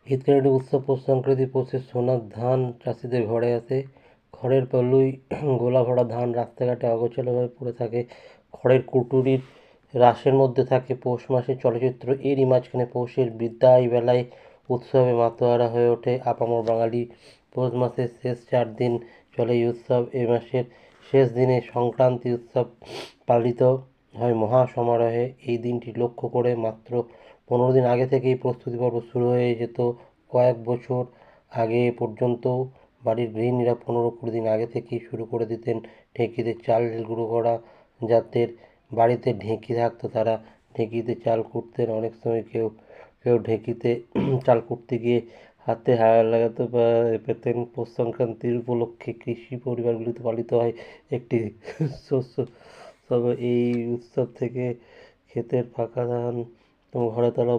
ঈদের একটি উৎসব পৌষ সংক্রান্তি। পৌষের সোনার ধান চাষিদের ঘরে আসে। খড়ের পলুই গোলা ভরা ধান রাস্তাঘাটে অগোছালোভাবে পড়ে থাকে। খড়ের কুটুরির রাশের মধ্যে থাকে পৌষ মাসের চলচ্চিত্র। এরই মাঝখানে পৌষের বিদায় বেলায় উৎসবে মাতোয়ারা হয়ে ওঠে আপামর বাঙালি। পৌষ মাসের শেষ 4 দিন চলে এই উৎসব। এ মাসের শেষ দিনে সংক্রান্তি উৎসব পালিত হয় মহা সমারোহে। এই দিনটি লক্ষ্য করে মাত্র 15 দিন আগে থেকেই প্রস্তুতি পর্ব শুরু হয়ে যেত। কয়েক বছর আগে পর্যন্ত বাড়ির গৃহিণীরা 15-20 দিন আগে থেকেই শুরু করে দিতেন ঢেঁকিতে চাল গুঁড়ো করা। যাদের বাড়িতে ঢেঁকি থাকতো তারা ঢেঁকিতে চাল কুটতেন। অনেক সময় কেউ কেউ ঢেঁকিতে চাল কুটতে গিয়ে হাতে হাওয়া লাগাতে পেতেন। পৌষ সংক্রান্তির উপলক্ষে কৃষি পরিবারগুলিতে পালিত হয় একটি শস্য তবে এই উৎসব থেকে ক্ষেতের ফাঁকা ধান ঘরে তোলা